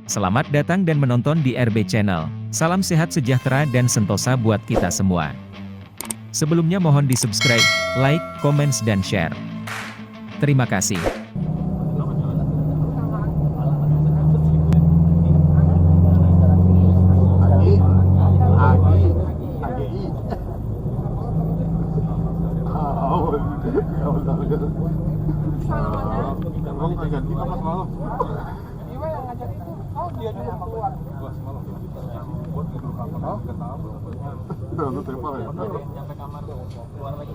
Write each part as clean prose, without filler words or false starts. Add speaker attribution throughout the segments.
Speaker 1: Selamat datang dan menonton di RB Channel. Salam sehat sejahtera dan sentosa buat kita semua. Sebelumnya mohon di-subscribe, like, comments, dan share. Terima kasih.
Speaker 2: Emang ganti apa semalam?
Speaker 3: Iwa yang ngajak itu, oh dia dulu yang keluar.
Speaker 2: Hah? Udah, lu terima ya?
Speaker 3: Sampai kamar keluar lagi.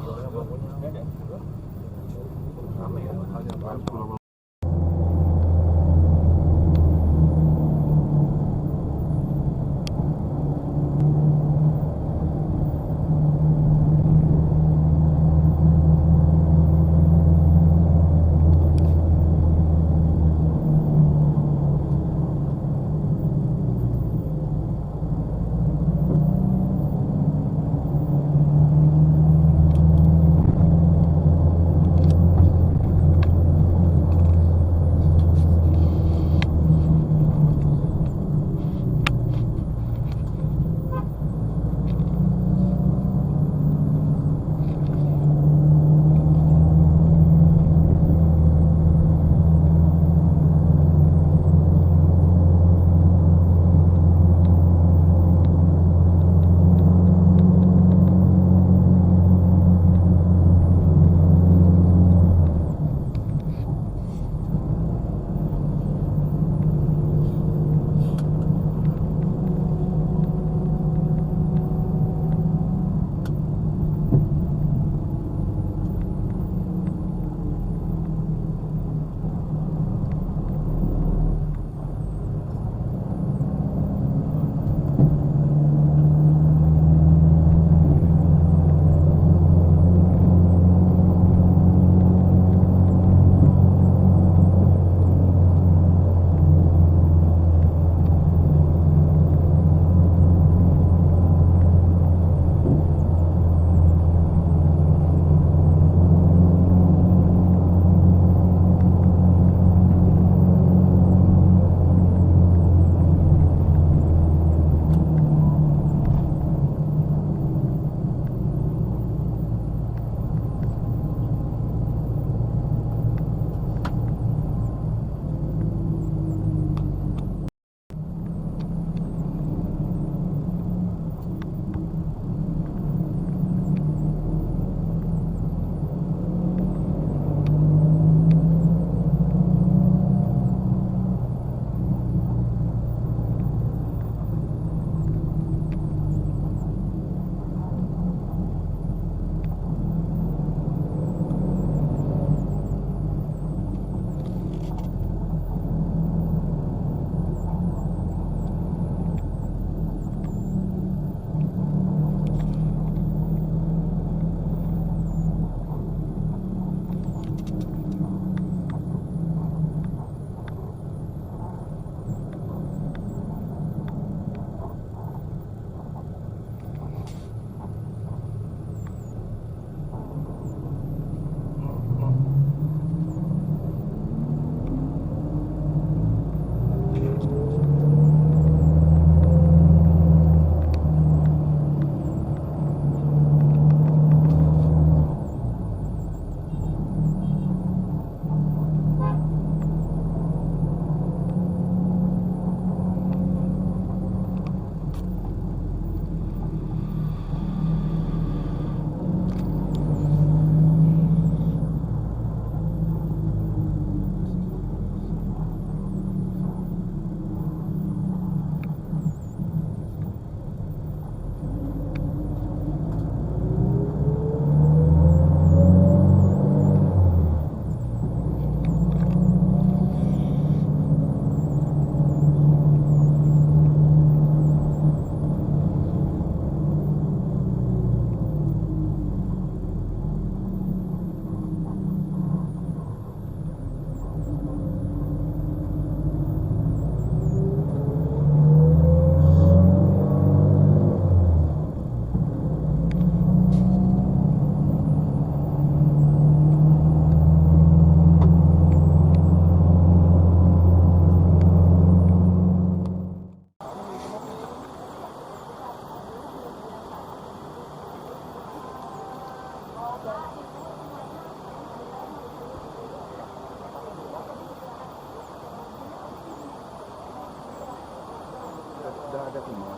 Speaker 2: Sudah ada semua.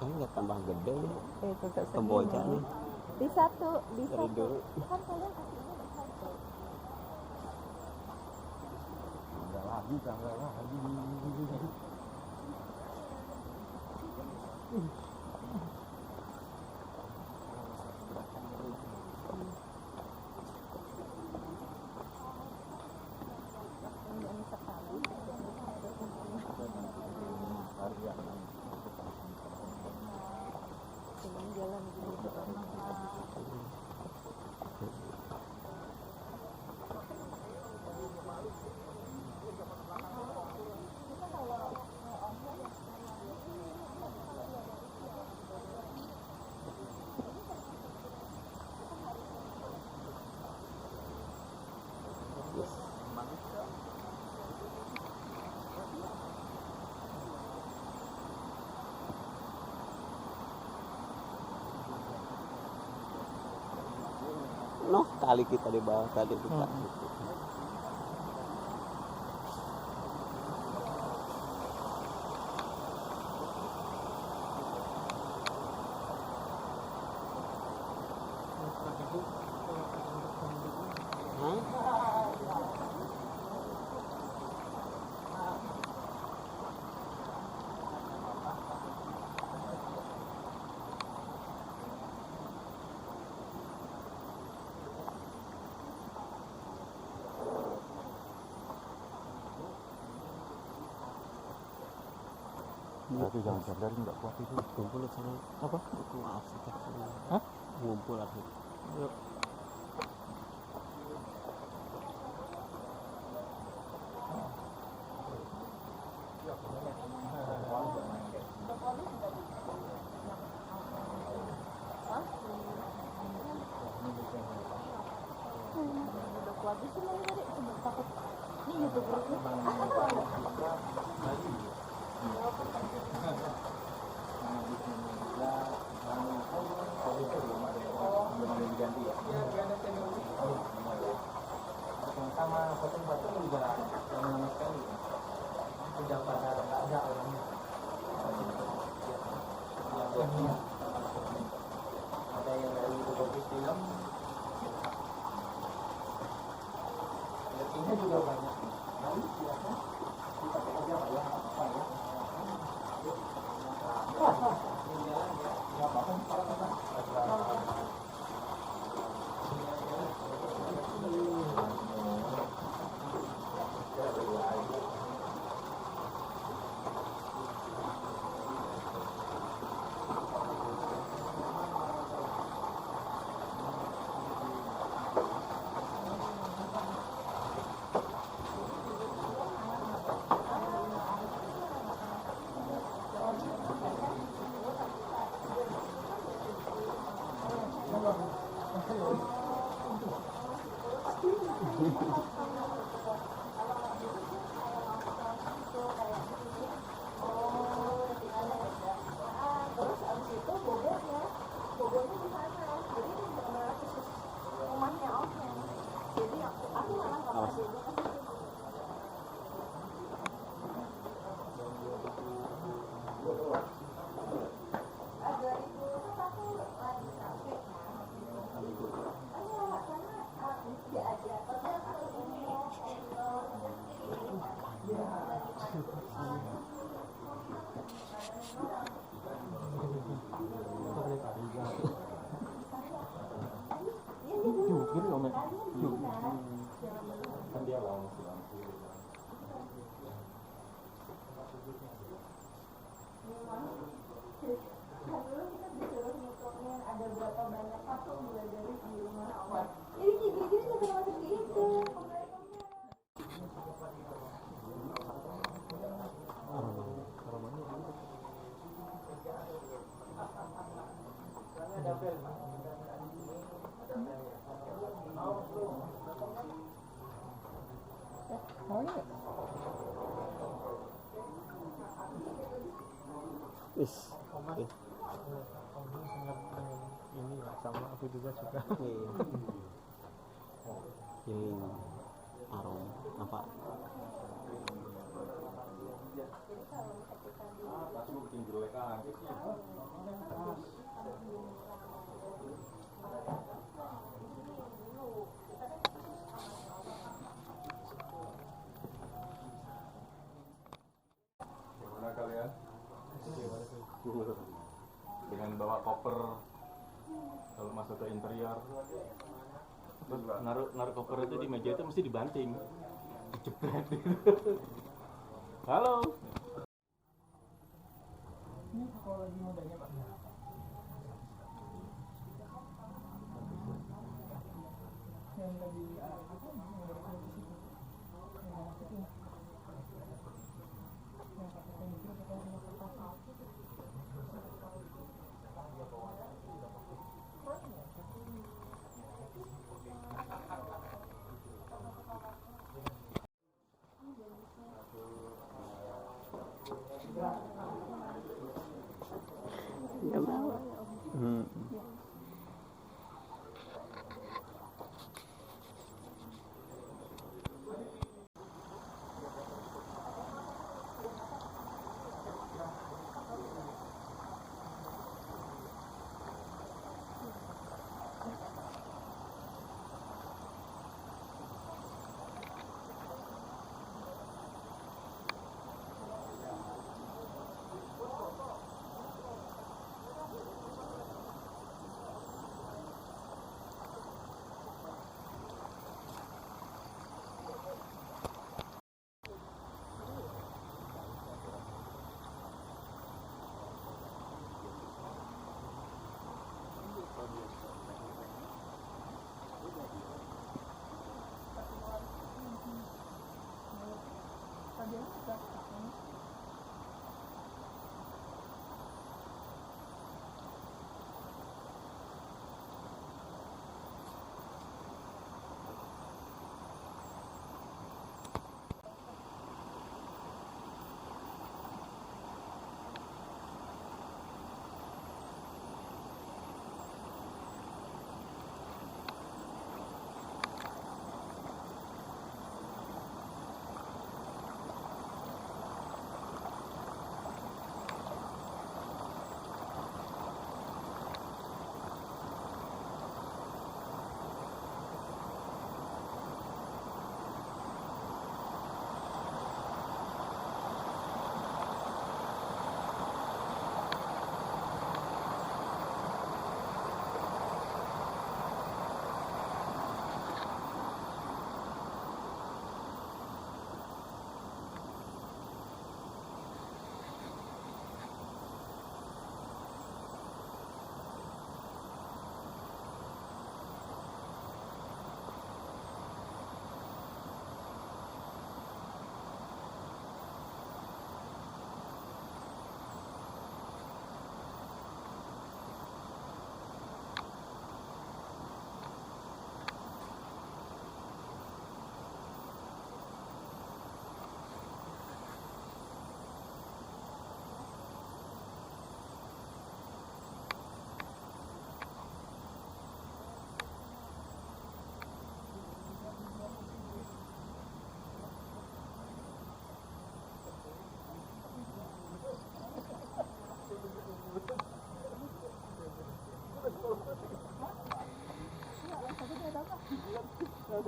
Speaker 4: Kayaknya nggak tambah gede ya.
Speaker 5: Itu
Speaker 4: Kamboja nih.
Speaker 5: di satu
Speaker 4: Dari dulu.
Speaker 5: kan kalian aslinya di satu.
Speaker 2: Enggak lagi, enggak lagi.
Speaker 5: Ini sekali. Cuman jalan gitu.
Speaker 4: Noh, kali kita di bawah tadi buka.
Speaker 2: Tapi jangan sadar nggak kuat itu.
Speaker 4: Kumpul sana.
Speaker 2: Apa?
Speaker 4: Maaf, kita
Speaker 2: Hah?
Speaker 4: ngumpul aku.
Speaker 2: Yuk.
Speaker 5: Udah kuat sih lagi tadi sebut takut. Ini YouTuber ini.
Speaker 3: Sama potong-potong juga lama sekali. Sejak pada nggak ada orangnya. Mau ini nggak?
Speaker 4: Is.
Speaker 6: Ini sangat ini ya, sama aku juga suka.
Speaker 4: Healing aroma apa?
Speaker 2: Gimana kalian? Dengan bawa koper kalau masuk ke interior, terus naruh koper itu di meja itu mesti dibanting, dijepret gitu. Halo.
Speaker 3: Ini kalau lagi mudanya Pak. Yang lagi apa? Yang dari situ. Yang itu. Yang pakai pensil atau yang pakai
Speaker 4: Nggak mau.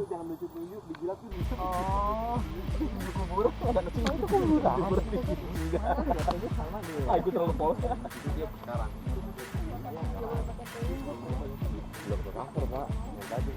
Speaker 2: Jangan nunjuk-nunjuk, dijilat tuh bisa.
Speaker 3: Oh.
Speaker 2: Kuburan ada nasi.
Speaker 3: Itu kuburan.
Speaker 2: Sama deh. Ah, itu terlalu polos ya. Dia sekarang. Belum ke kantor, Pak. Yang tadi.